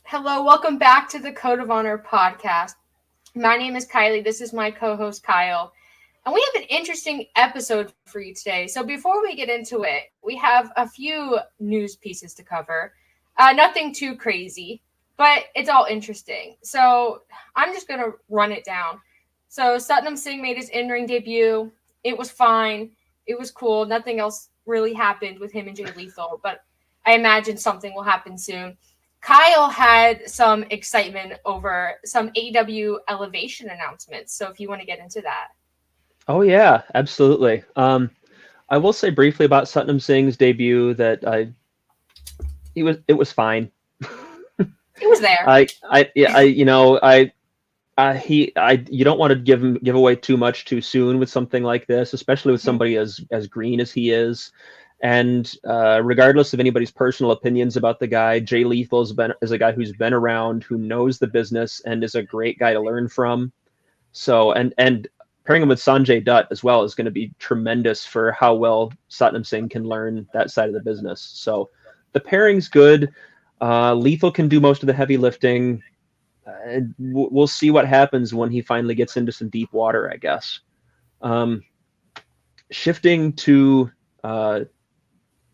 Hello, welcome back to the Code of Honor podcast. My name is Kylie. This is my co-host Kyle. And we have an interesting episode for you today. So before we get into it, we have a few news pieces to cover. Nothing too crazy, but it's all interesting. So I'm just going to run it down. So Sutton Singh made his in-ring debut. It was fine. It was cool. Nothing else really happened with him and Jay Lethal, but I imagine something will happen soon. Kyle had some excitement over some AEW Elevation announcements. So if you want to get into that. Oh yeah, absolutely. I will say briefly about Sutton Singh's debut that it was fine. It was there. You don't want to give away too much too soon with something like this, especially with somebody as green as he is. And regardless of anybody's personal opinions about the guy, Jay Lethal is a guy who's been around, who knows the business, and is a great guy to learn from. So and pairing him with Sanjay Dutt as well is going to be tremendous for how well Satnam Singh can learn that side of the business. So the pairing's good. Lethal can do most of the heavy lifting. We'll see what happens when he finally gets into some deep water, I guess. Shifting to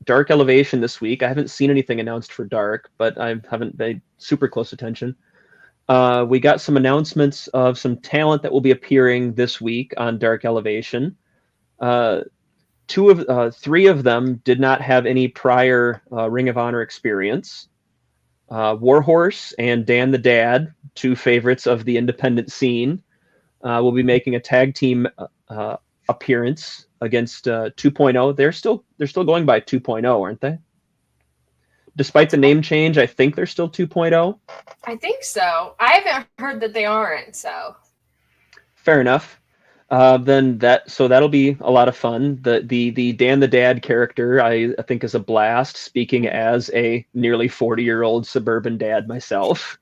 Dark Elevation this week. I haven't seen anything announced for Dark, but I haven't paid super close attention. We got some announcements of some talent that will be appearing this week on Dark Elevation. Three of them did not have any prior Ring of Honor experience. Warhorse and Dan the Dad, two favorites of the independent scene, will be making a tag team appearance against 2.0. They're still going by 2.0, aren't they? Despite the name change, I think they're still 2.0. I think so. I haven't heard that they aren't, so. Fair enough. That'll be a lot of fun. The Dan the Dad character I think is a blast, speaking as a nearly 40-year-old suburban dad myself.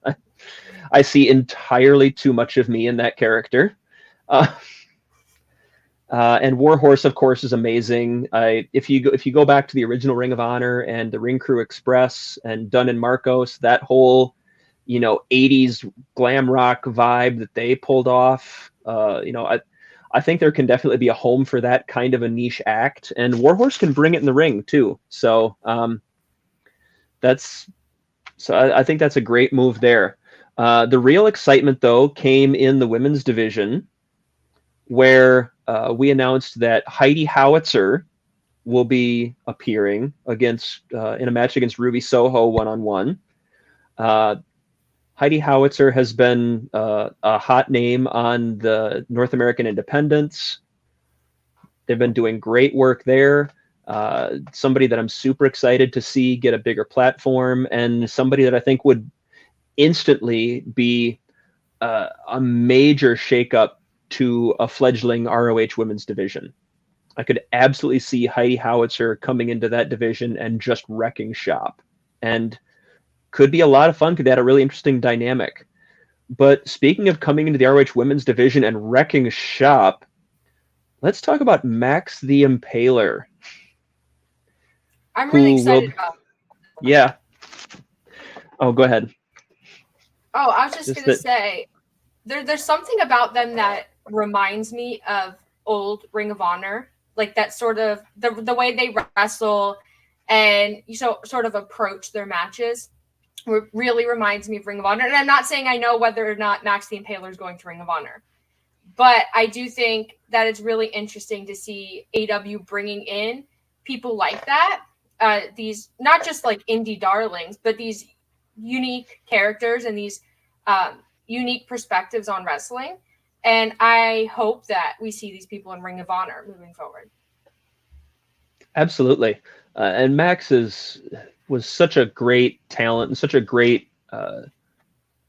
I see entirely too much of me in that character. And Warhorse, of course, is amazing. If you go back to the original Ring of Honor and the Ring Crew Express and Dunn and Marcos, that whole 80s glam rock vibe that they pulled off, I think there can definitely be a home for that kind of a niche act, and Warhorse can bring it in the ring too. So I think that's a great move there. The real excitement though came in the women's division, where we announced that Heidi Howitzer will be appearing in a match against Ruby Soho one-on-one. Heidi Howitzer has been a hot name on the North American independents. They've been doing great work there. Somebody that I'm super excited to see get a bigger platform, and somebody that I think would instantly be a major shakeup to a fledgling ROH women's division. I could absolutely see Heidi Howitzer coming into that division and just wrecking shop, and could be a lot of fun. Could add a really interesting dynamic. But speaking of coming into the ROH women's division and wrecking shop, let's talk about Max the Impaler. I'm really excited about it. Yeah. Oh, go ahead. Oh, I was just going to say, there's something about them that reminds me of old Ring of Honor, like that sort of the way they wrestle and sort of approach their matches. Really reminds me of Ring of Honor. And I'm not saying I know whether or not Max the Impaler is going to Ring of Honor, but I do think that it's really interesting to see AEW bringing in people like that. These not just like indie darlings, but these unique characters and these unique perspectives on wrestling. And I hope that we see these people in Ring of Honor moving forward. Absolutely. And Max was such a great talent and such a great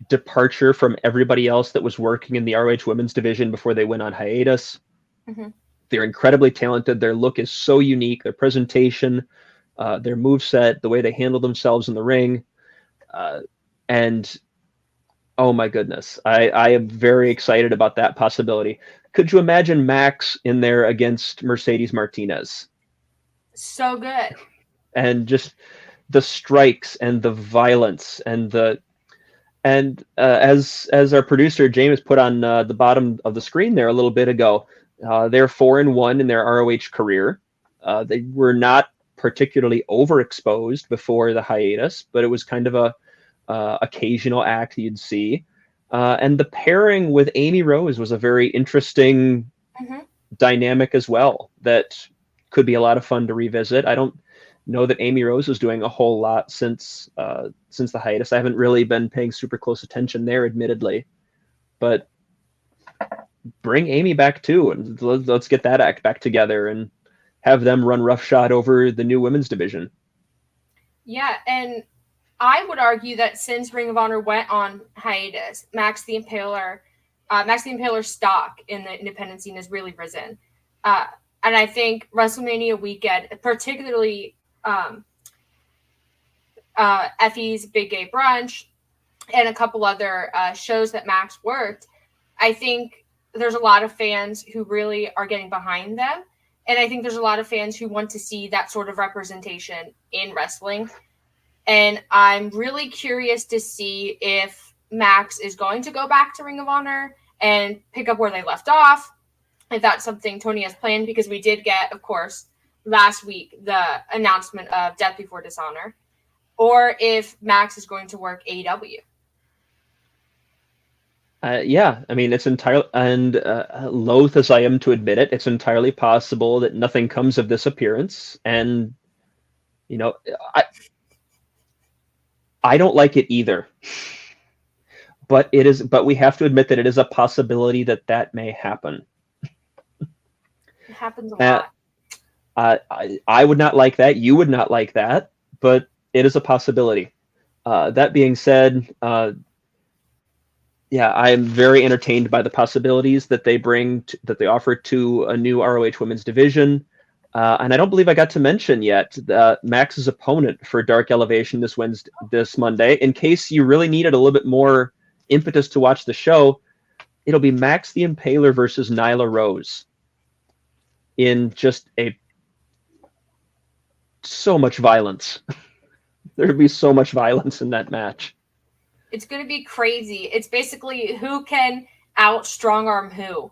departure from everybody else that was working in the ROH women's division before they went on hiatus. Mm-hmm. They're incredibly talented. Their look is so unique. Their presentation, their moveset, the way they handle themselves in the ring. And oh my goodness, I am very excited about that possibility. Could you imagine Max in there against Mercedes Martinez? So good. And just the strikes and the violence and the And as our producer James put on the bottom of the screen there a little bit ago, they're 4-1 in their ROH career. They were not particularly overexposed before the hiatus, but it was kind of a occasional act you'd see. And the pairing with Amy Rose was a very interesting dynamic as well that could be a lot of fun to revisit. I don't know that Amy Rose was doing a whole lot since the hiatus. I haven't really been paying super close attention there, admittedly. But bring Amy back too, and let's get that act back together and have them run roughshod over the new women's division. Yeah, and I would argue that since Ring of Honor went on hiatus, Max the Impaler's stock in the independent scene has really risen. And I think WrestleMania weekend, particularly Effie's Big Gay Brunch and a couple other shows that Max worked, I think there's a lot of fans who really are getting behind them. And I think there's a lot of fans who want to see that sort of representation in wrestling. And I'm really curious to see if Max is going to go back to Ring of Honor and pick up where they left off, if that's something Tony has planned, because we did get, of course, last week, the announcement of Death Before Dishonor, or if Max is going to work AEW. Yeah, I mean, it's entirely, and loath as I am to admit it, it's entirely possible that nothing comes of this appearance. And, you know, I don't like it either. But we have to admit that it is a possibility that may happen. It happens a lot. I would not like that. You would not like that, but it is a possibility. That being said, yeah, I am very entertained by the possibilities that they that they offer to a new ROH women's division. And I don't believe I got to mention yet Max's opponent for Dark Elevation this Monday. In case you really needed a little bit more impetus to watch the show, it'll be Max the Impaler versus Nyla Rose in just so much violence. There'd be so much violence in that match. It's going to be crazy. It's basically who can out strong arm who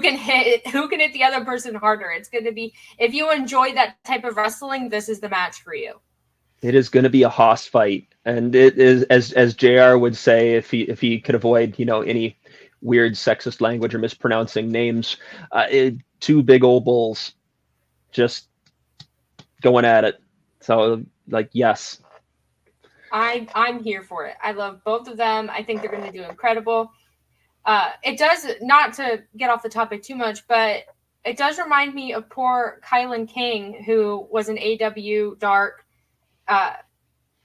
can hit the other person harder. It's going to be, if you enjoy that type of wrestling, this is the match for you. It is going to be a hoss fight, and it is, as JR would say, if he could avoid any weird sexist language or mispronouncing names, two big old bulls just going at it. So yes. I'm here for it. I love both of them. I think they're going to do incredible. It does, not to get off the topic too much, but it does remind me of poor Kylan King, who was an AW Dark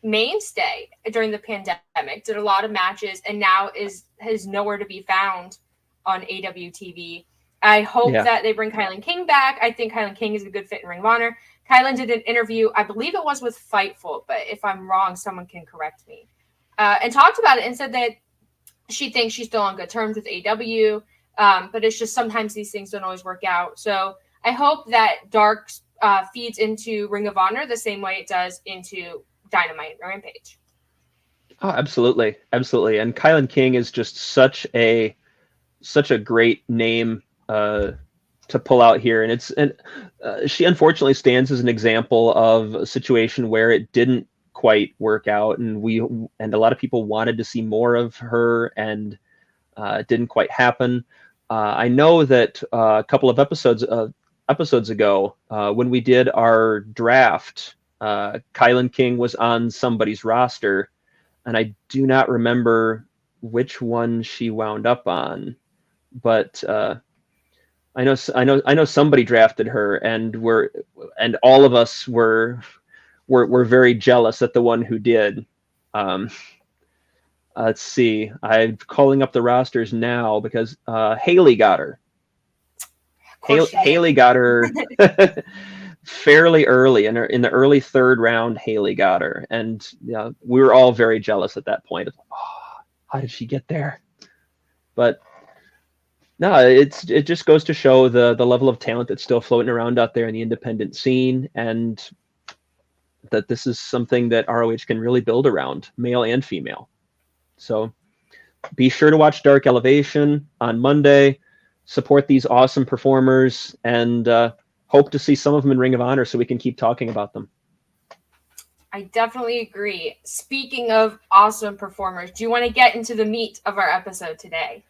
mainstay during the pandemic, did a lot of matches, and now is nowhere to be found on AW TV. I hope that they bring Kylan King back. I think Kylan King is a good fit in Ring of Honor. Kylan did an interview, I believe it was with Fightful, but if I'm wrong, someone can correct me, and talked about it and said that she thinks she's still on good terms with AW, but it's just sometimes these things don't always work out. So I hope that Dark feeds into Ring of Honor the same way it does into Dynamite and Rampage. Oh, absolutely. Absolutely. And Kylan King is just such a great name to pull out here. And she unfortunately stands as an example of a situation where it didn't quite work out, and a lot of people wanted to see more of her, and it didn't quite happen. I know that a couple of episodes ago, when we did our draft, Kylan King was on somebody's roster, and I do not remember which one she wound up on, but I know somebody drafted her, and all of us were very jealous at the one who did. Let's see. I'm calling up the rosters now because Haley got her. Haley got her fairly early in the early third round. Haley got her, and we were all very jealous at that point. Oh, how did she get there? But no, it just goes to show the level of talent that's still floating around out there in the independent scene, and that this is something that ROH can really build around, male and female. So be sure to watch Dark Elevation on Monday, support these awesome performers, and hope to see some of them in Ring of Honor so we can keep talking about them. I definitely agree. Speaking of awesome performers, do you want to get into the meat of our episode today?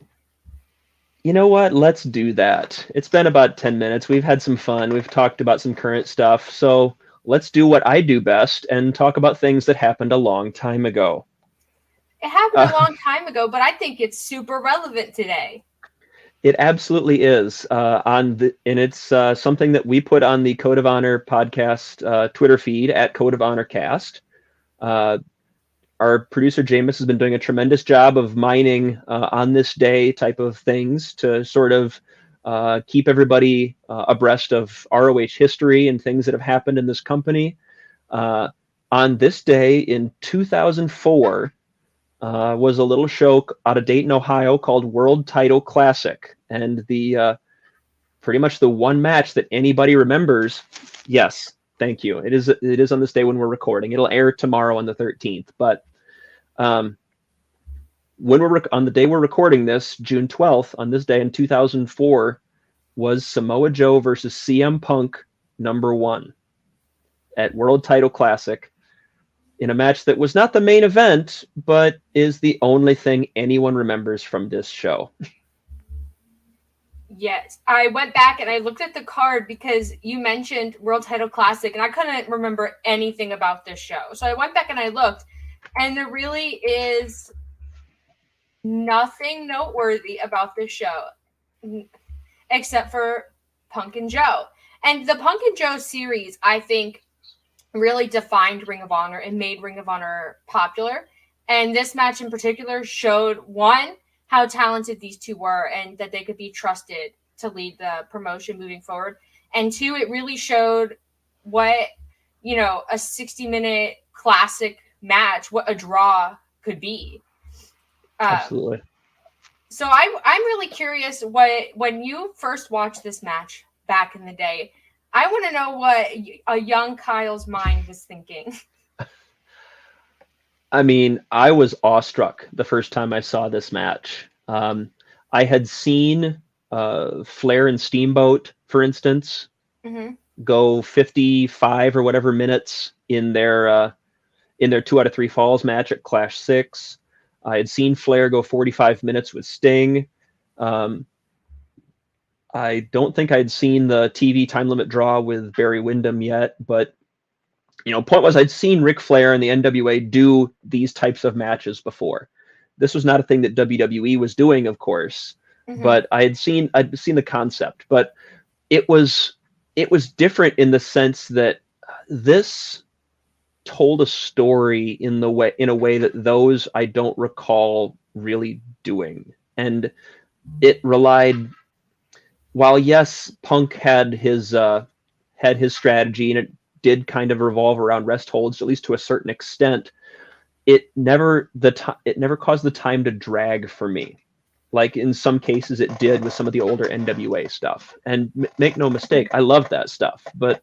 You know what? Let's do that. It's been about 10 minutes. We've had some fun. We've talked about some current stuff. So let's do what I do best and talk about things that happened a long time ago. It happened a long time ago, but I think it's super relevant today. It absolutely is. And it's something that we put on the Code of Honor podcast Twitter feed at Code of Honor Cast. Our producer Jameis has been doing a tremendous job of mining on this day type of things to sort of keep everybody abreast of ROH history and things that have happened in this company. On this day in 2004 was a little show out of Dayton, Ohio called World Title Classic. And the pretty much the one match that anybody remembers. Yes, thank you. It is on this day when we're recording. It'll air tomorrow on the 13th. But when we're on the day we're recording this, June 12th, on this day in 2004, was Samoa Joe versus CM Punk #1 at World Title Classic in a match that was not the main event, but is the only thing anyone remembers from this show. Yes, I went back and I looked at the card because you mentioned World Title Classic and I couldn't remember anything about this show. So I went back and I looked, and there really is nothing noteworthy about this show except for Punk and Joe. And the Punk and Joe series, I think, really defined Ring of Honor and made Ring of Honor popular. And this match in particular showed, one, how talented these two were and that they could be trusted to lead the promotion moving forward. And two, it really showed what, a 60-minute classic match, what a draw could be. Absolutely. So I'm really curious when you first watched this match back in the day, I want to know what a young Kyle's mind was thinking. I mean, I was awestruck the first time I saw this match. I had seen Flair and Steamboat, for instance, go 55 or whatever minutes in their 2 out of 3 falls match at Clash 6. I had seen Flair go 45 minutes with Sting. I don't think I'd seen the TV time limit draw with Barry Windham yet, but point was I'd seen Ric Flair and the NWA do these types of matches before. This was not a thing that WWE was doing, of course, but I'd seen the concept. But it was different in the sense that this told a story in a way that those I don't recall really doing, and it relied. While yes, Punk had his strategy and it did kind of revolve around rest holds, at least to a certain extent, it never caused the time to drag for me. Like in some cases it did with some of the older NWA stuff. And make no mistake, I love that stuff. But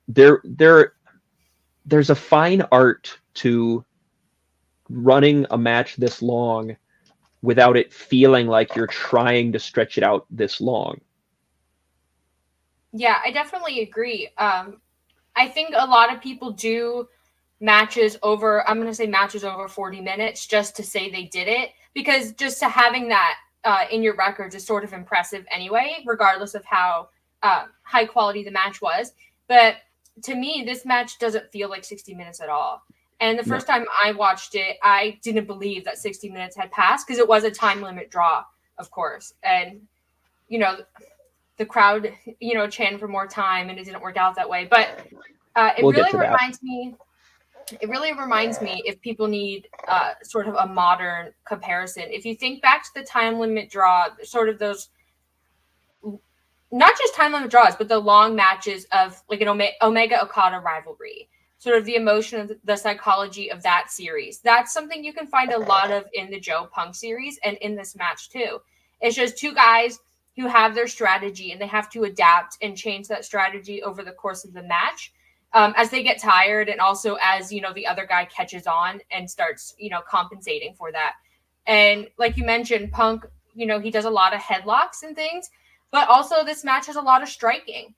there's a fine art to running a match this long without it feeling like you're trying to stretch it out this long. Yeah, I definitely agree. I think a lot of people do matches over 40 minutes just to say they did it, because just to having that in your records is sort of impressive anyway, regardless of how high quality the match was. But to me, this match doesn't feel like 60 minutes at all. And the first time I watched it, I didn't believe that 60 minutes had passed because it was a time limit draw, of course. And, the crowd, chanted for more time, and it didn't work out that way. But it really reminds me, if people need sort of a modern comparison, if you think back to the time limit draw, sort of those, not just time limit draws, but the long matches of like an Omega Okada rivalry, sort of the emotion of the psychology of that series. That's something you can find a lot of in the Joe Punk series and in this match too. It's just two guys who have their strategy and they have to adapt and change that strategy over the course of the match. as they get tired, and also as, the other guy catches on and starts, compensating for that. And like you mentioned, Punk, he does a lot of headlocks and things, but also this match has a lot of striking.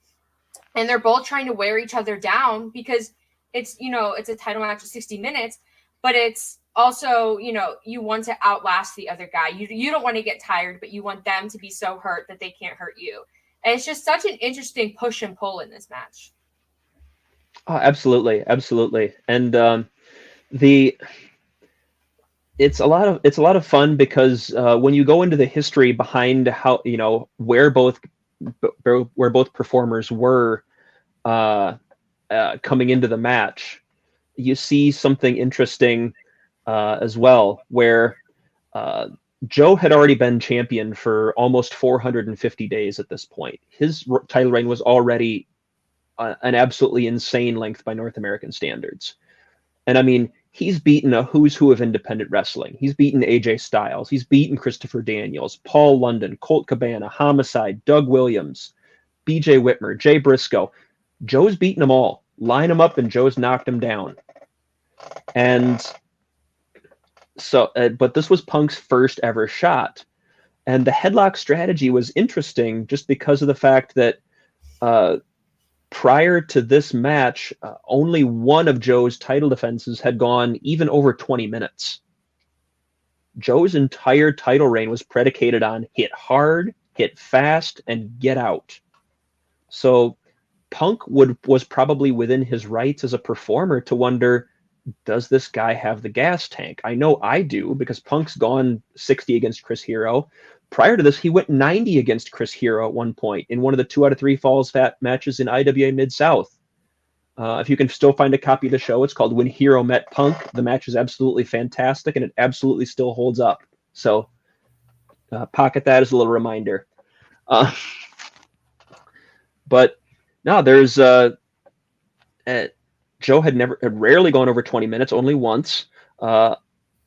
And they're both trying to wear each other down because it's, it's a title match of 60 minutes, but it's also, you want to outlast the other guy. You don't want to get tired, but you want them to be so hurt that they can't hurt you. And it's just such an interesting push and pull in this match. Oh, absolutely. And it's a lot of fun because when you go into the history behind how, where both performers were coming into the match, you see something interesting as well, where Joe had already been champion for almost 450 days at this point. His title reign was already an absolutely insane length by North American standards. And I mean, he's beaten a who's who of independent wrestling. He's beaten AJ Styles. He's beaten Christopher Daniels, Paul London, Colt Cabana, Homicide, Doug Williams, BJ Whitmer, Jay Briscoe. Joe's beaten them all. Line them up and Joe's knocked them down. And so, but this was Punk's first ever shot. And the headlock strategy was interesting just because of the fact that prior to this match, only one of Joe's title defenses had gone even over 20 minutes. Joe's entire title reign was predicated on hit hard, hit fast, and get out. So Punk was probably within his rights as a performer to wonder, does this guy have the gas tank? I know I do, because Punk's gone 60 against Chris Hero. Prior to this, he went 90 against Chris Hero at one point in one of the 2 out of 3 Falls Fat matches in IWA Mid-South. If you can still find a copy of the show, it's called When Hero Met Punk. The match is absolutely fantastic, and it absolutely still holds up. So pocket that as a little reminder. But no, there's Joe had rarely gone over 20 minutes, only once.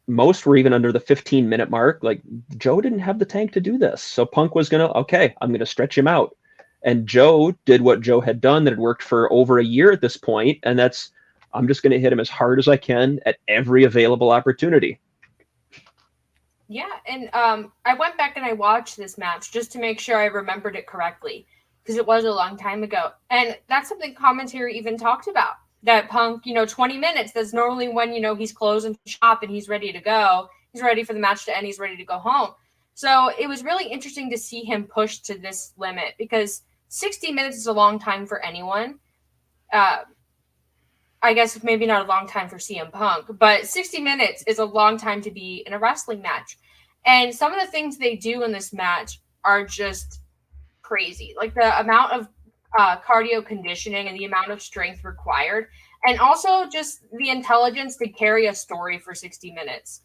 Most were even under the 15-minute mark. Like, Joe didn't have the tank to do this. So Punk was I'm going to stretch him out. And Joe did what Joe had done that had worked for over a year at this point, and that's, I'm just going to hit him as hard as I can at every available opportunity. Yeah, and I went back and I watched this match just to make sure I remembered it correctly, because it was a long time ago. And that's something commentary even talked about. That Punk, 20 minutes, that's normally when, he's closing shop and he's ready to go. He's ready for the match to end. He's ready to go home. So it was really interesting to see him push to this limit, because 60 minutes is a long time for anyone. I guess maybe not a long time for CM Punk, but 60 minutes is a long time to be in a wrestling match. And some of the things they do in this match are just crazy. Like the amount of cardio conditioning and the amount of strength required, and also just the intelligence to carry a story for 60 minutes,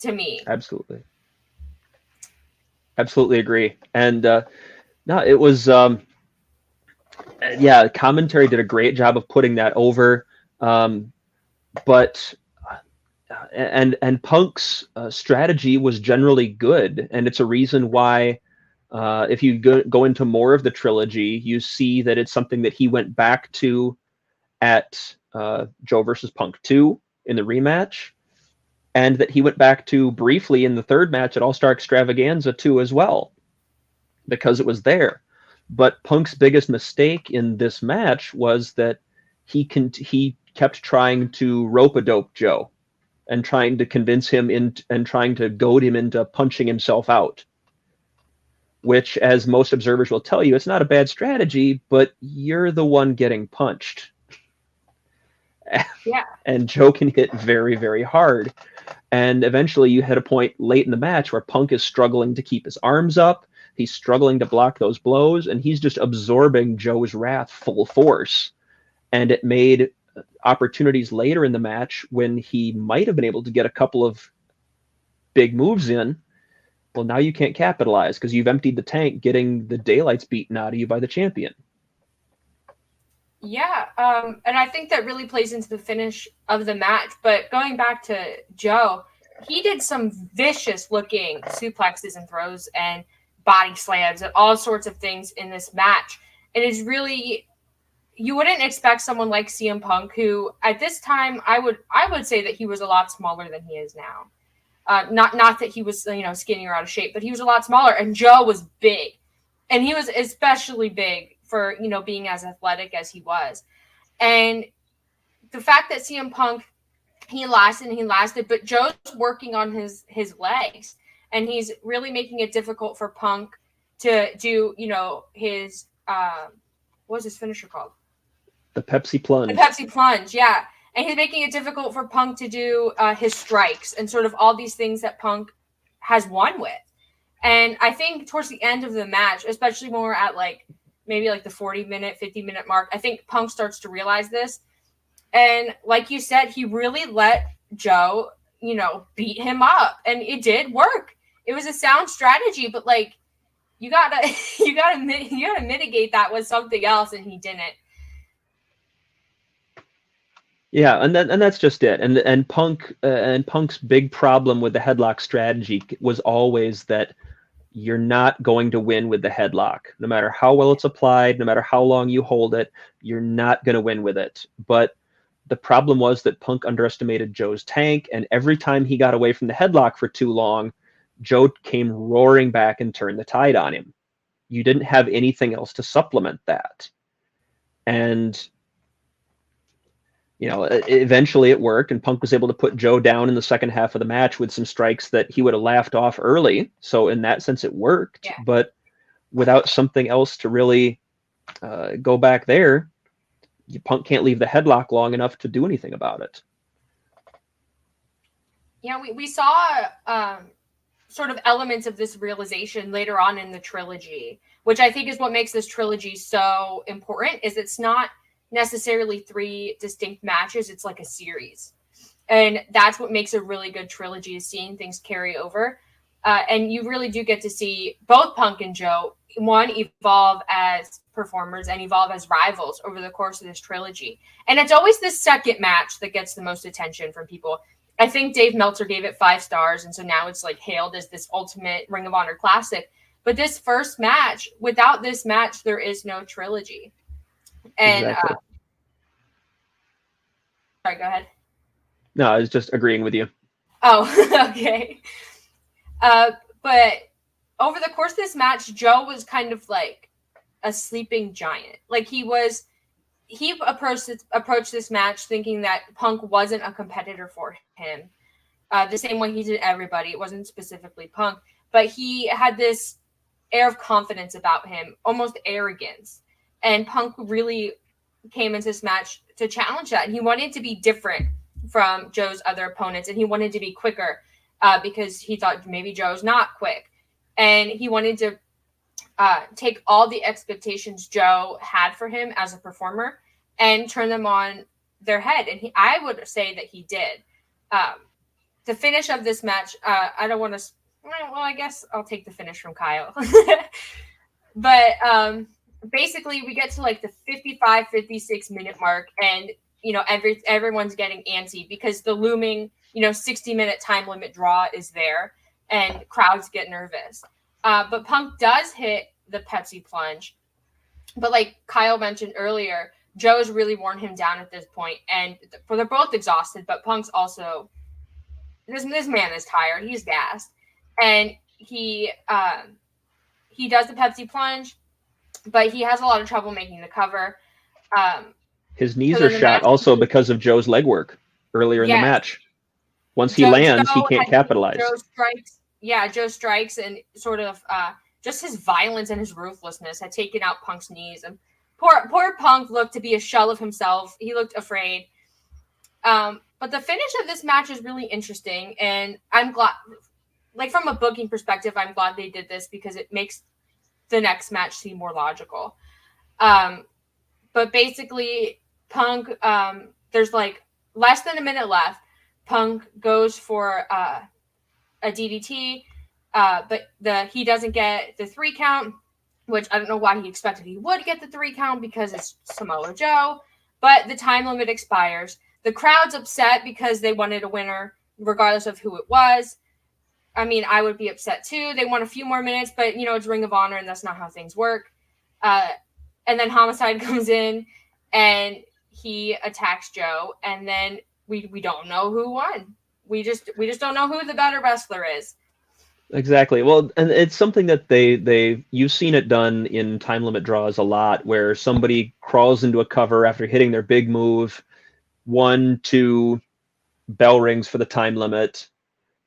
to me. Absolutely agree. And no, it was commentary did a great job of putting that over, but Punk's strategy was generally good, and it's a reason why if you go into more of the trilogy, you see that it's something that he went back to at Joe versus Punk 2 in the rematch, and that he went back to briefly in the third match at All-Star Extravaganza 2 as well, because it was there. But Punk's biggest mistake in this match was that he kept trying to rope-a-dope Joe and trying to convince him and trying to goad him into punching himself out, which, as most observers will tell you, it's not a bad strategy, but you're the one getting punched. Yeah. And Joe can hit very, very hard. And eventually you hit a point late in the match where Punk is struggling to keep his arms up. He's struggling to block those blows, and he's just absorbing Joe's wrath full force. And it made opportunities later in the match when he might have been able to get a couple of big moves in. Well, now you can't capitalize because you've emptied the tank, getting the daylights beaten out of you by the champion. Yeah, and I think that really plays into the finish of the match. But going back to Joe, he did some vicious-looking suplexes and throws and body slams and all sorts of things in this match. And it's really you wouldn't expect someone like CM Punk, who at this time I would say that he was a lot smaller than he is now. Not that he was skinny or out of shape, but he was a lot smaller. And Joe was big, and he was especially big for being as athletic as he was. And the fact that CM Punk, he lasted, but Joe's working on his legs, and he's really making it difficult for Punk to do his what was his finisher called? The Pepsi Plunge. The Pepsi Plunge, yeah. And he's making it difficult for Punk to do his strikes and sort of all these things that Punk has won with. And I think towards the end of the match, especially when we're at maybe the 40-minute, 50-minute mark, I think Punk starts to realize this. And like you said, he really let Joe, beat him up. And it did work. It was a sound strategy, but you gotta mitigate that with something else, and he didn't. Yeah, and that's just it. And Punk's big problem with the headlock strategy was always that you're not going to win with the headlock. No matter how well it's applied, no matter how long you hold it, you're not going to win with it. But the problem was that Punk underestimated Joe's tank, and every time he got away from the headlock for too long, Joe came roaring back and turned the tide on him. You didn't have anything else to supplement that. And eventually it worked, and Punk was able to put Joe down in the second half of the match with some strikes that he would have laughed off early. So in that sense, it worked. Yeah. But without something else to really go back there, Punk can't leave the headlock long enough to do anything about it. Yeah, we saw sort of elements of this realization later on in the trilogy, which I think is what makes this trilogy so important, is it's not necessarily 3 distinct matches. It's like a series. And that's what makes a really good trilogy, is seeing things carry over. And you really do get to see both Punk and Joe, one, evolve as performers and evolve as rivals over the course of this trilogy. And it's always the second match that gets the most attention from people. I think Dave Meltzer gave it 5 stars, and so now it's hailed as this ultimate Ring of Honor classic. But this first match, without this match, there is no trilogy. And exactly. Sorry, go ahead. No, I was just agreeing with you. Oh, okay. But over the course of this match, Joe was kind of like a sleeping giant. He approached this match thinking that Punk wasn't a competitor for him. The same way he did everybody. It wasn't specifically Punk, but he had this air of confidence about him, almost arrogance. And Punk really came into this match to challenge that. And he wanted to be different from Joe's other opponents, and he wanted to be quicker because he thought maybe Joe's not quick. And he wanted to take all the expectations Joe had for him as a performer and turn them on their head. And I would say that he did. The finish of this match, I don't want to... Well, I guess I'll take the finish from Kyle. But basically, we get to the 55, 56 minute mark, and everyone's getting antsy because the looming 60-minute time limit draw is there, and crowds get nervous. But Punk does hit the Pepsi Plunge, but like Kyle mentioned earlier, Joe's really worn him down at this point, and they're both exhausted. But Punk's also this man is tired. He's gassed, and he does the Pepsi Plunge, but he has a lot of trouble making the cover. His knees are shot also because of Joe's leg work earlier in the match. Once he lands, he can't capitalize. Joe strikes, and sort of just his violence and his ruthlessness had taken out Punk's knees. And poor Punk looked to be a shell of himself. He looked afraid. But the finish of this match is really interesting, and I'm glad, from a booking perspective, I'm glad they did this because it makes the next match seem more logical. But basically, Punk, there's less than a minute left. Punk goes for a DDT, but he doesn't get the 3 count, which I don't know why he expected he would get the 3 count because it's Samoa Joe, but the time limit expires. The crowd's upset because they wanted a winner, regardless of who it was. I mean, I would be upset too. They want a few more minutes, but it's Ring of Honor, and that's not how things work. And then Homicide comes in, and he attacks Joe, and then we don't know who won. We just don't know who the better wrestler is. Exactly. Well, and it's something that you've seen it done in time limit draws a lot, where somebody crawls into a cover after hitting their big move, 1, 2 bell rings for the time limit.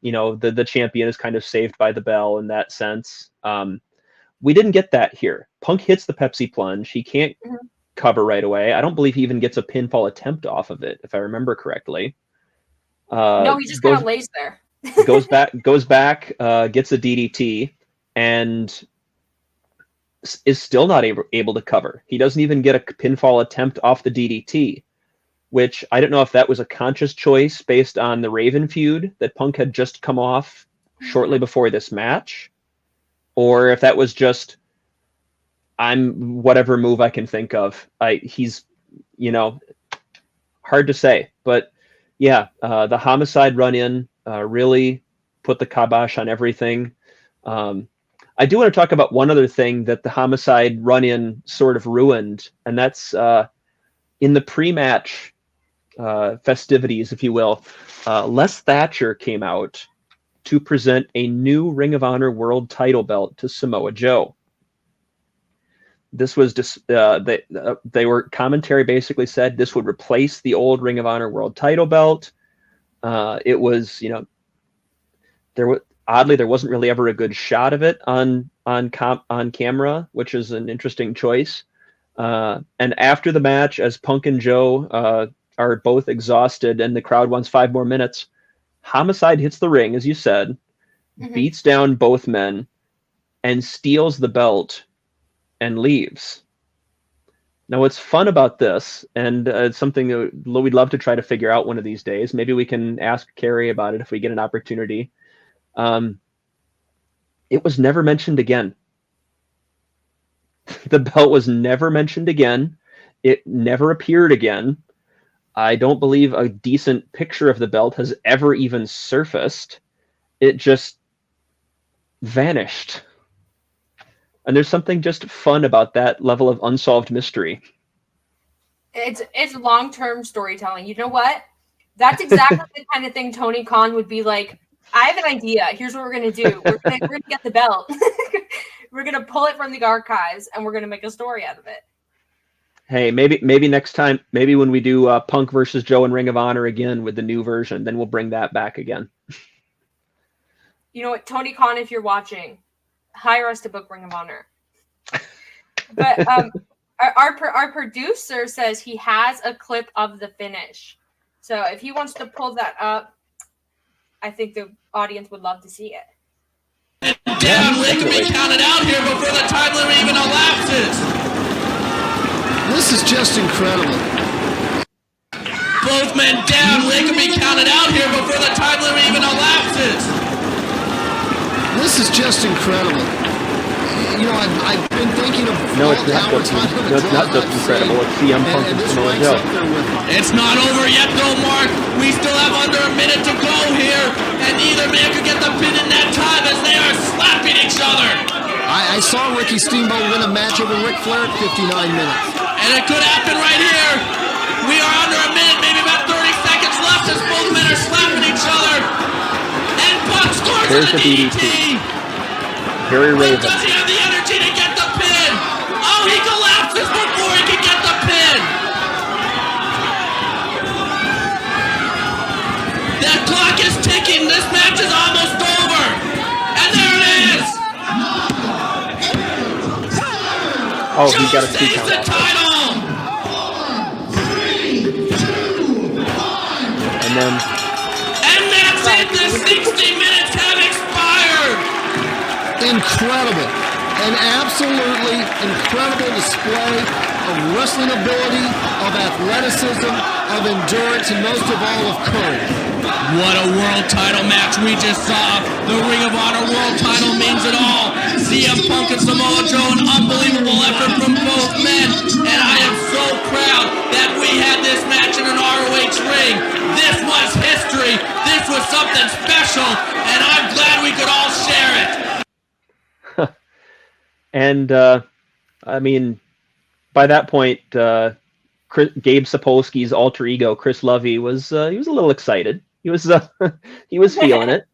The champion is kind of saved by the bell in that sense. We didn't get that here. Punk hits the Pepsi plunge. He can't cover right away. I don't believe he even gets a pinfall attempt off of it, if I remember correctly. No, he just kind of lays there. goes back, gets a DDT, and is still not able to cover. He doesn't even get a pinfall attempt off the DDT, which I don't know if that was a conscious choice based on the Raven feud that Punk had just come off shortly before this match, or if that was just, I'm whatever move I can think of. He's, hard to say, but yeah, the homicide run in really put the kibosh on everything. I do want to talk about one other thing that the homicide run in sort of ruined, and that's in the pre-match festivities, if you will. Les Thatcher came out to present a new Ring of Honor World title belt to Samoa Joe. This was just they were commentary basically said this would replace the old Ring of Honor World title belt. It was, there wasn't really ever a good shot of it on camera, which is an interesting choice. And after the match, as Punk and Joe are both exhausted and the crowd wants 5 more minutes, Homicide hits the ring, as you said, beats down both men, and steals the belt and leaves. Now, what's fun about this, and it's something that we'd love to try to figure out one of these days. Maybe we can ask Carrie about it if we get an opportunity. It was never mentioned again. The belt was never mentioned again. It never appeared again. I don't believe a decent picture of the belt has ever even surfaced. It just vanished. And there's something just fun about that level of unsolved mystery. It's long-term storytelling. You know what? That's exactly the kind of thing Tony Khan would be like, I have an idea. Here's what we're going to do. We're going to get the belt. We're going to pull it from the archives, and we're going to make a story out of it. Hey, maybe next time, maybe when we do Punk versus Joe in Ring of Honor again with the new version, then we'll bring that back again. You know what, Tony Khan, if you're watching, hire us to book Ring of Honor. But our producer says he has a clip of the finish. So if he wants to pull that up, I think the audience would love to see it. Down, they can be counted out here before the time limit even elapses. This is just incredible. Both men down, they can be counted out here before the time limit even elapses. This is just incredible. I've been thinking of No, it's not just incredible. It's CM Punk and Samoa Joe. It's not over yet, though, Mark. We still have under a minute to go here, and neither man could get the pin in that time as they are slapping each other. I saw Ricky Steamboat win a match over Ric Flair at 59 minutes. And it could happen right here. We are under a minute, maybe about 30 seconds left as both men are slapping each other. And Punk scores There's the DDT. Very Raven. Does he have the energy to get the pin? Oh, he collapses before he can get the pin. That clock is ticking. This match is almost over. And there it is. Oh, he got a 2 Joe count. saves the title. And then. And that's it. The 60 minutes have expired. Incredible. An absolutely incredible display of wrestling ability, of athleticism, of endurance, and most of all, of courage. What a world title match we just saw. The Ring of Honor world title means it all. CM Punk and Samoa Joe, an unbelievable effort from both men. And I am so proud that we had this match in an ROH ring. This was history. This was something special. And I'm glad we could all share it. And, I mean, by that point, Gabe Sapolsky's alter ego, Chris Lovey, was he was a little excited. He was he was feeling it.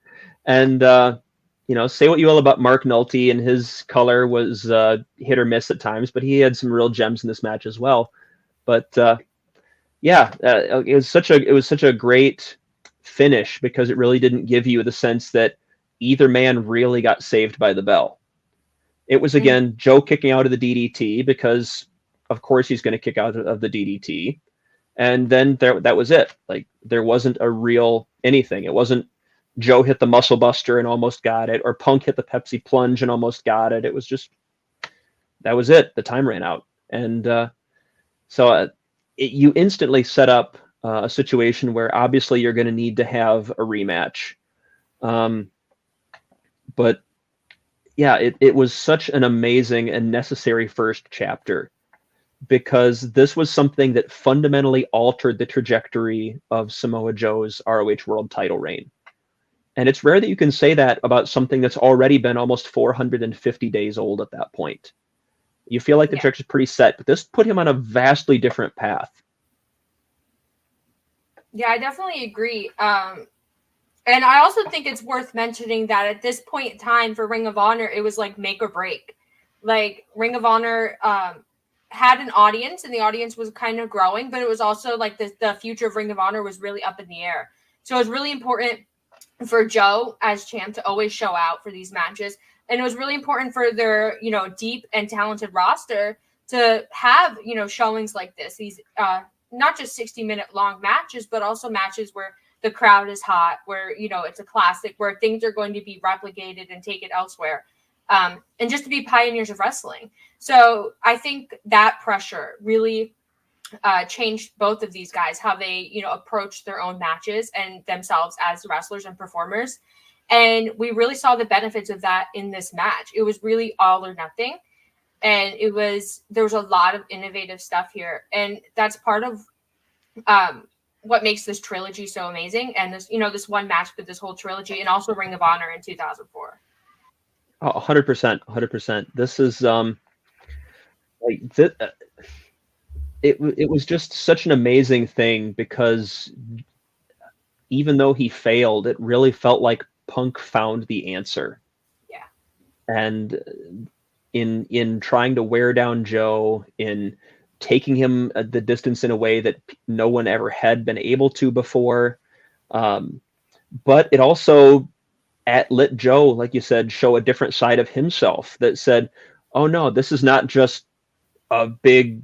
And say what you will about Mark Nolte, and his color was hit or miss at times, but he had some real gems in this match as well. But it was such a great finish, because it really didn't give you the sense that either man really got saved by the bell. It was, again, Joe kicking out of the DDT, because of course he's going to kick out of the DDT. And then that was it. Like, there wasn't a real anything. It wasn't Joe hit the muscle buster and almost got it, or Punk hit the Pepsi plunge and almost got it. It was just, that was it. The time ran out. And you instantly set up a situation where obviously you're going to need to have a rematch. But yeah, it was such an amazing and necessary first chapter, because this was something that fundamentally altered the trajectory of Samoa Joe's ROH World Title reign. And it's rare that you can say that about something that's already been almost 450 days old at that point. You feel like the trajectory is pretty set, but this put him on a vastly different path. Yeah, I definitely agree. And I also think it's worth mentioning that at this point in time for Ring of Honor, it was like make or break. Like, Ring of Honor had an audience, and the audience was kind of growing, but it was also like the future of Ring of Honor was really up in the air. So it was really important for Joe as champ to always show out for these matches. And it was really important for their, deep and talented roster to have, showings like this. These not just 60-minute long matches, but also matches where the crowd is hot, where, it's a classic, where things are going to be replicated and taken elsewhere. And just to be pioneers of wrestling. So I think that pressure really changed both of these guys, how they, approach their own matches and themselves as wrestlers and performers. And we really saw the benefits of that in this match. It was really all or nothing. And there was a lot of innovative stuff here. And that's part of what makes this trilogy so amazing. And this, this one match, but this whole trilogy, and also Ring of Honor in 2004. 100%. This is it was just such an amazing thing, because even though he failed, it really felt like Punk found the answer. Yeah. And in trying to wear down Joe, in taking him the distance in a way that no one ever had been able to before. But it also let Joe, like you said, show a different side of himself that said, oh no, this is not just a big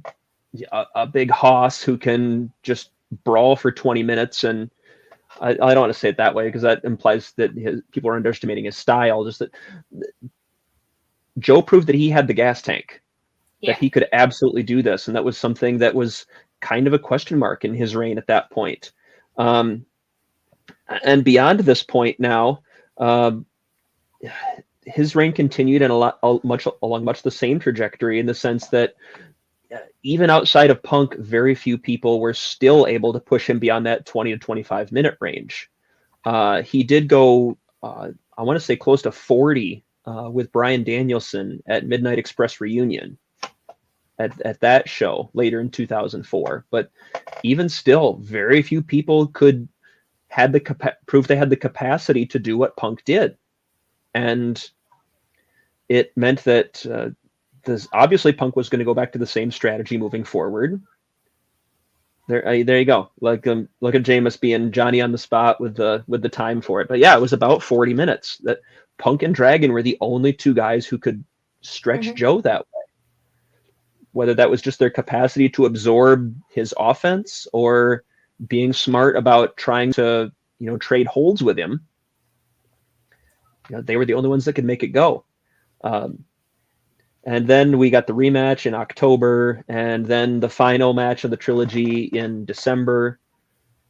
hoss who can just brawl for 20 minutes. And I don't want to say it that way, because that implies that people are underestimating his style. Just that Joe proved that he had the gas tank, that he could absolutely do this. And that was something that was kind of a question mark in his reign at that point. And beyond this point now, his reign continued in along much the same trajectory, in the sense that even outside of Punk, very few people were still able to push him beyond that 20 to 25 minute range. He did go, I want to say, close to 40 with Bryan Danielson at Midnight Express Reunion at that show later in 2004. But even still, very few people prove they had the capacity to do what Punk did. And it meant that obviously Punk was going to go back to the same strategy moving forward. There you go. Like, look at Jameis being Johnny on the spot with the time for it. But yeah, it was about 40 minutes. That Punk and Dragon were the only two guys who could stretch Joe that way. Whether that was just their capacity to absorb his offense, or being smart about trying to, trade holds with him. They were the only ones that could make it go. And then we got the rematch in October, and then the final match of the trilogy in December,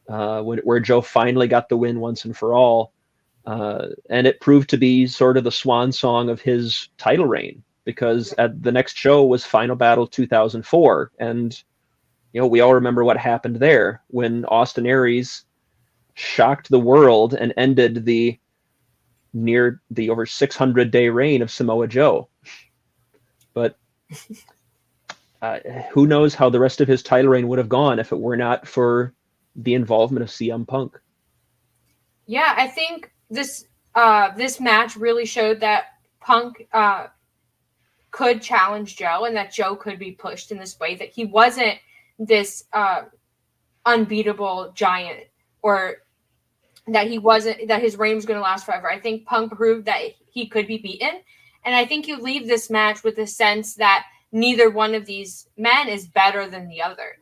where Joe finally got the win once and for all. And it proved to be sort of the swan song of his title reign, because at the next show was Final Battle 2004. And, we all remember what happened there when Austin Aries shocked the world and ended the over 600-day reign of Samoa Joe. But who knows how the rest of his title reign would have gone if it were not for the involvement of CM Punk. Yeah, I think this match really showed that Punk could challenge Joe, and that Joe could be pushed in this way, that he wasn't this unbeatable giant, or that his reign was going to last forever. I think Punk proved that he could be beaten, and I think you leave this match with the sense that neither one of these men is better than the other.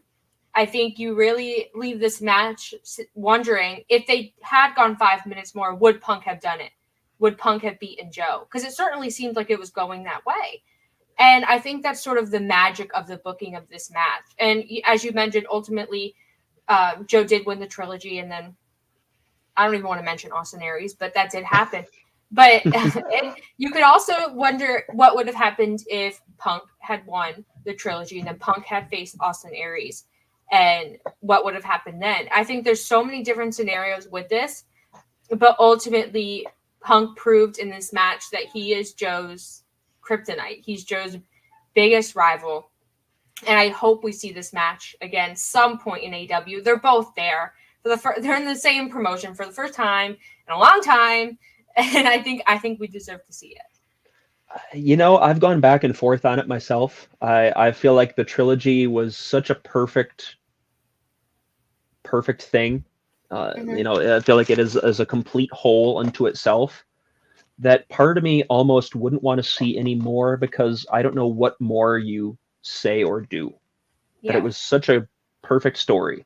I think you really leave this match wondering, if they had gone 5 minutes more, would Punk have done it? Would Punk have beaten Joe? Because it certainly seemed like it was going that way. And I think that's sort of the magic of the booking of this match. And as you mentioned, ultimately, Joe did win the trilogy, and then I don't even want to mention Austin Aries, but that did happen. But you could also wonder what would have happened if Punk had won the trilogy and then Punk had faced Austin Aries, and what would have happened then. I think there's so many different scenarios with this, but ultimately Punk proved in this match that he is Joe's kryptonite. He's Joe's biggest rival. And I hope we see this match again some point in AEW. They're both there. They're in the same promotion for the first time in a long time. And I think we deserve to see it. I've gone back and forth on it myself. I feel like the trilogy was such a perfect thing. I feel like it is as a complete whole unto itself, that part of me almost wouldn't want to see any more, because I don't know what more you say or do. Yeah. That it was such a perfect story.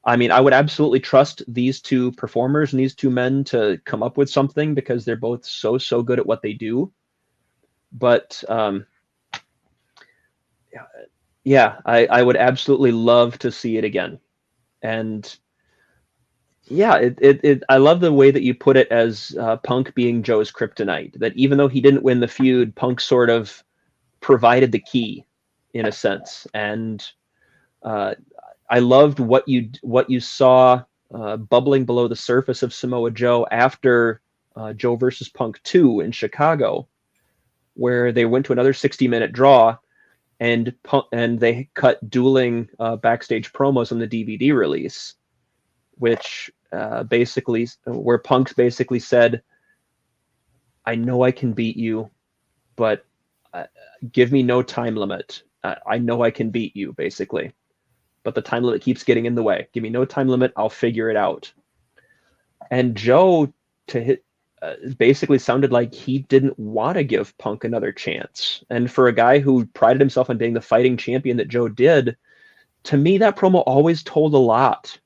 I mean, I would absolutely trust these two performers and these two men to come up with something, because they're both so good at what they do. But I would absolutely love to see it again. And yeah, I love the way that you put it as Punk being Joe's kryptonite, that even though he didn't win the feud, Punk sort of provided the key in a sense. And I loved what you saw bubbling below the surface of Samoa Joe after Joe versus Punk 2 in Chicago, where they went to another 60-minute draw, and they cut dueling backstage promos on the DVD release, which where Punk basically said, "I know I can beat you, but give me no time limit. I know I can beat you," basically. But the time limit keeps getting in the way. Give me no time limit. I'll figure it out. And Joe basically sounded like he didn't want to give Punk another chance. And for a guy who prided himself on being the fighting champion that Joe did, to me, that promo always told a lot.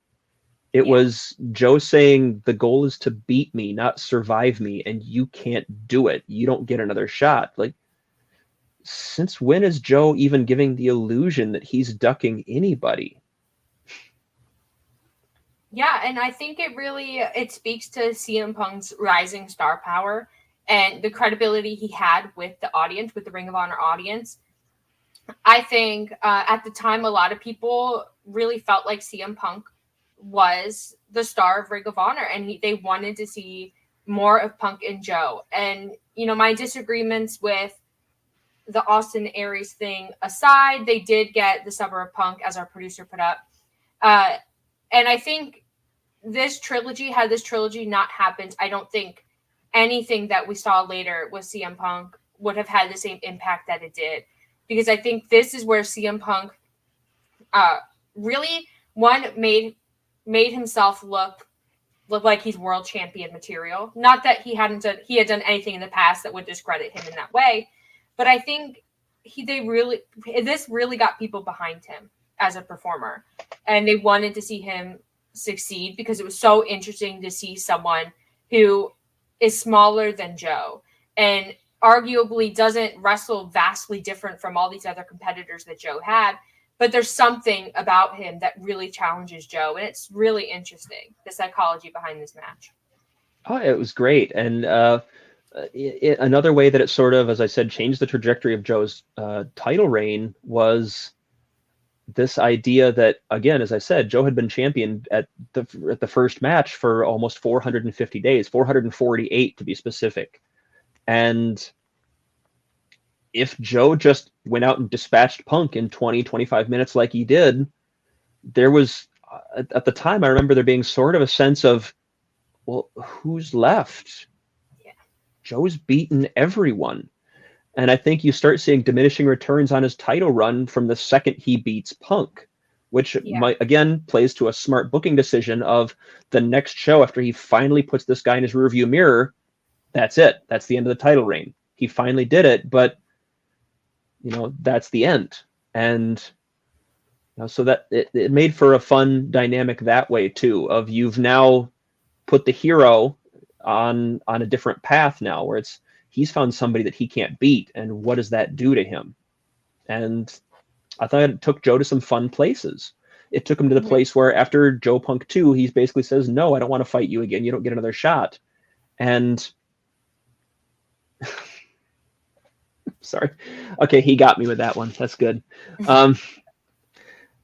It was Joe saying, the goal is to beat me, not survive me, and you can't do it. You don't get another shot. Like, since when is Joe even giving the illusion that he's ducking anybody? Yeah, and I think it speaks to CM Punk's rising star power and the credibility he had with the audience, with the Ring of Honor audience. I think at the time, a lot of people really felt like CM Punk was the star of Ring of Honor, and they wanted to see more of Punk and Joe. And, my disagreements with the Austin Aries thing aside, they did get the Summer of Punk, as our producer put up. And I think had this trilogy not happened, I don't think anything that we saw later with CM Punk would have had the same impact that it did. Because I think this is where CM Punk really, made himself look like he's world champion material. Not that he had done anything in the past that would discredit him in that way, but I think this really got people behind him as a performer, and they wanted to see him succeed, because it was so interesting to see someone who is smaller than Joe and arguably doesn't wrestle vastly different from all these other competitors that Joe had, but there's something about him that really challenges Joe, and it's really interesting, the psychology behind this match. Oh, it was great. And another way that it sort of, as I said, changed the trajectory of Joe's title reign was this idea that, again, as I said, Joe had been champion at the first match for almost 450 days, 448 to be specific. And if Joe just went out and dispatched Punk in 20, 25 minutes like he did, there was, at the time, I remember there being sort of a sense of, well, who's left? Yeah. Joe's beaten everyone. And I think you start seeing diminishing returns on his title run from the second he beats Punk, which might, again, plays to a smart booking decision of the next show after he finally puts this guy in his rearview mirror. That's it. That's the end of the title reign. He finally did it, but that's the end. And so that it made for a fun dynamic that way too, of you've now put the hero on a different path now, where he's found somebody that he can't beat, and what does that do to him? And I thought it took Joe to some fun places. It took him to the place where after Joe Punk 2, he basically says, no, I don't want to fight you again. You don't get another shot. And sorry. Okay, he got me with that one. That's good.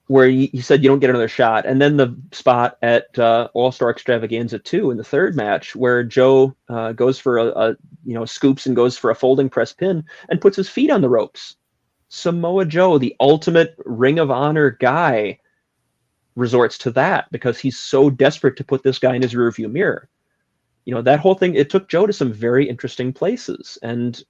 Where he said you don't get another shot. And then the spot at All-Star Extravaganza 2 in the third match where Joe goes for a scoops and goes for a folding press pin and puts his feet on the ropes. Samoa Joe, the ultimate Ring of Honor guy, resorts to that because he's so desperate to put this guy in his rearview mirror. That whole thing, it took Joe to some very interesting places. And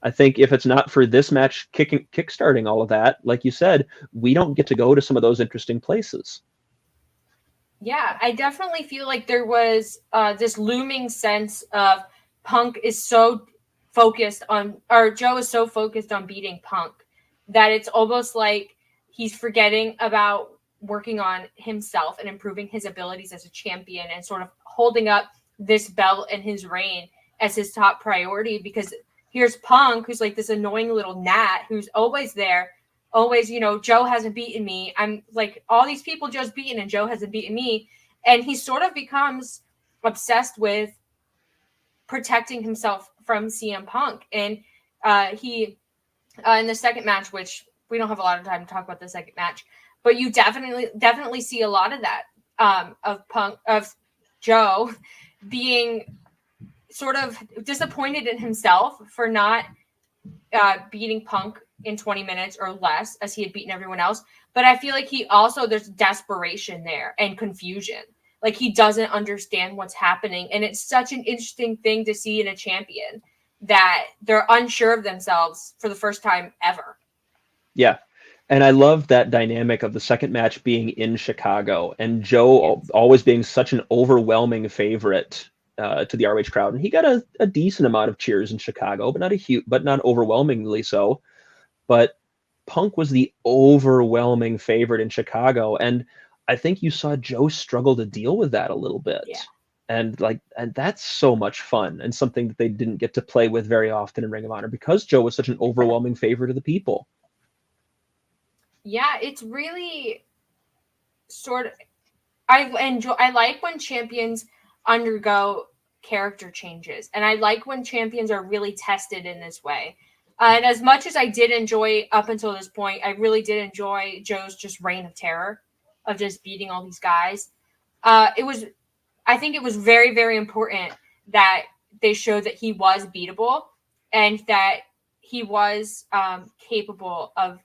I think if it's not for this match kickstarting all of that, like you said, we don't get to go to some of those interesting places. Yeah, I definitely feel like there was this looming sense of Punk is so focused on, or Joe is so focused on beating Punk that it's almost like he's forgetting about working on himself and improving his abilities as a champion and sort of holding up this belt and his reign as his top priority, because here's Punk, who's like this annoying little gnat who's always there, always, Joe hasn't beaten me. I'm like, all these people Joe's beaten and Joe hasn't beaten me. And he sort of becomes obsessed with protecting himself from CM Punk. And he, in the second match, which we don't have a lot of time to talk about the second match, but you definitely see a lot of that of Joe being sort of disappointed in himself for not beating Punk in 20 minutes or less as he had beaten everyone else. But I feel like there's desperation there and confusion. Like he doesn't understand what's happening. And it's such an interesting thing to see in a champion that they're unsure of themselves for the first time ever. Yeah. And I love that dynamic of the second match being in Chicago and Joe always being such an overwhelming favorite to the ROH crowd. And he got a decent amount of cheers in Chicago, but not overwhelmingly so. But Punk was the overwhelming favorite in Chicago. And I think you saw Joe struggle to deal with that a little bit. Yeah. And that's so much fun and something that they didn't get to play with very often in Ring of Honor because Joe was such an overwhelming favorite of the people. Yeah, it's really sort of, I like when champions undergo character changes, and I like when champions are really tested in this way. And as much as I did enjoy up until this point, I really did enjoy Joe's just reign of terror of just beating all these guys. I think it was very, very important that they showed that he was beatable and that he was capable of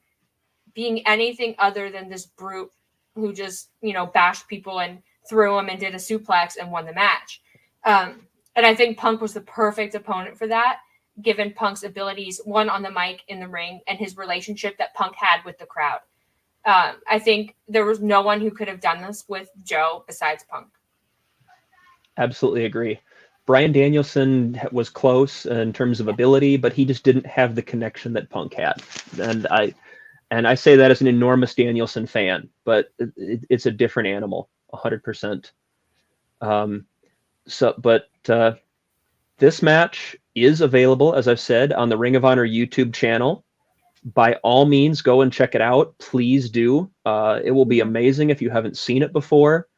being anything other than this brute who just, bashed people and threw them and did a suplex and won the match. And I think Punk was the perfect opponent for that, given Punk's abilities, one on the mic, in the ring, and his relationship that Punk had with the crowd. I think there was no one who could have done this with Joe besides Punk. Absolutely agree. Bryan Danielson was close in terms of ability, but he just didn't have the connection that Punk had. And I say that as an enormous Danielson fan, but it's a different animal, 100%. This match is available, as I've said, on the Ring of Honor YouTube channel. By all means, go and check it out. Please do. It will be amazing if you haven't seen it before.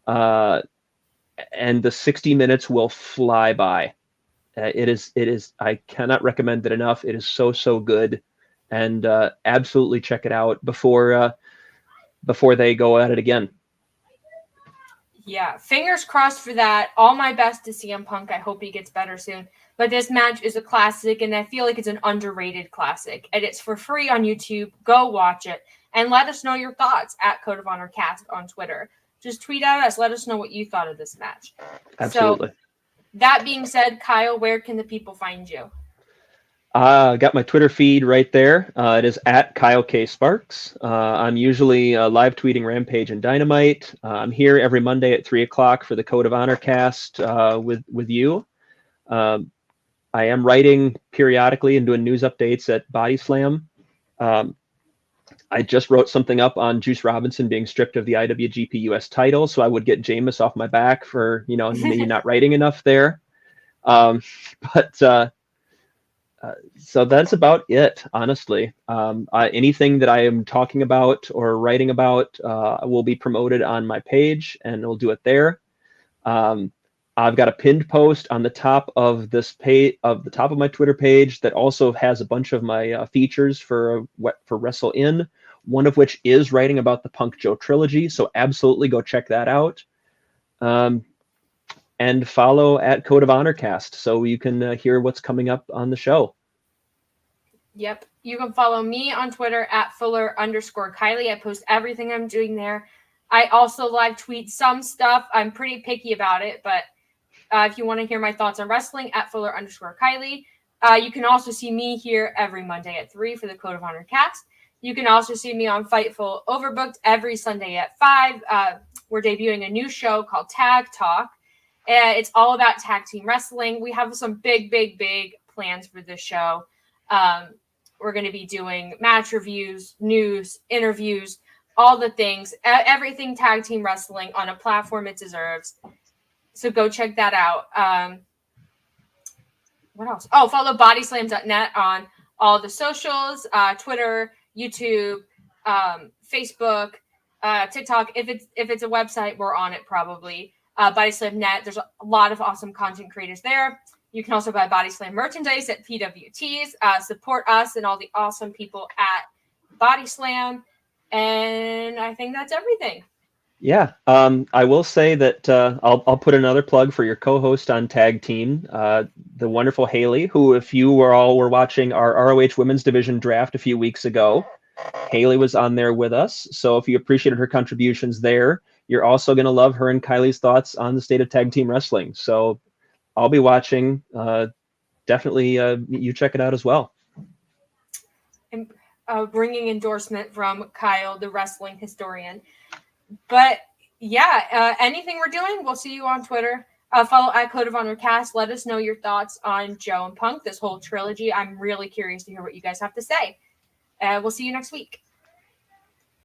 And the 60 minutes will fly by. It is. I cannot recommend it enough. It is so good. And absolutely check it out before they go at it again. Yeah, fingers crossed for that. All my best to CM Punk. I hope he gets better soon. But this match is a classic, and I feel like it's an underrated classic. And it's for free on YouTube. Go watch it. And let us know your thoughts at Code of Honor Cast on Twitter. Just tweet at us. Let us know what you thought of this match. Absolutely. So, that being said, Kyle, where can the people find you? Got my Twitter feed right there. It is at Kyle K. Sparks. I'm usually live tweeting Rampage and Dynamite. I'm here every Monday at 3 o'clock for the Code of Honor cast with you. I am writing periodically and doing news updates at Body Slam. I just wrote something up on Juice Robinson being stripped of the IWGP US title, so I would get Jameis off my back for, maybe not writing enough there. So that's about it, honestly. Anything that I am talking about or writing about will be promoted on my page, and we'll do it there. I've got a pinned post on the top of this page, of the top of my Twitter page, that also has a bunch of my features for Wrestle In. One of which is writing about the Punk Joe trilogy, so absolutely go check that out. And follow at Code of Honor Cast so you can hear what's coming up on the show. Yep. You can follow me on Twitter at Fuller_Kiley. I post everything I'm doing there. I also live tweet some stuff. I'm pretty picky about it, but if you want to hear my thoughts on wrestling, at Fuller_Kiley. You can also see me here every Monday at 3 for the Code of Honor Cast. You can also see me on Fightful Overbooked every Sunday at 5. We're debuting a new show called Tag Talk. It's all about tag team wrestling. We have some big plans for this show. We're going to be doing match reviews, news, interviews, all the things, everything tag team wrestling on a platform it deserves. So go check that out. What else? Oh, follow bodyslam.net on all the socials, Twitter, YouTube, Facebook, TikTok. If it's a website, we're on it probably. Bodyslam.net. There's a lot of awesome content creators there. You can also buy Body Slam merchandise at PWTs. Support us and all the awesome people at Body Slam. And I think that's everything. Yeah. I will say that I'll put another plug for your co-host on Tag Team, the wonderful Haley, who, if you were watching our ROH Women's Division draft a few weeks ago, Haley was on there with us. So if you appreciated her contributions there, you're also going to love her and Kylie's thoughts on the state of tag team wrestling. So I'll be watching. Definitely you check it out as well. And bringing endorsement from Kyle, the wrestling historian. But yeah, anything we're doing, we'll see you on Twitter. Follow at Code of Honor Cast. Let us know your thoughts on Joe and Punk, this whole trilogy. I'm really curious to hear what you guys have to say. We'll see you next week.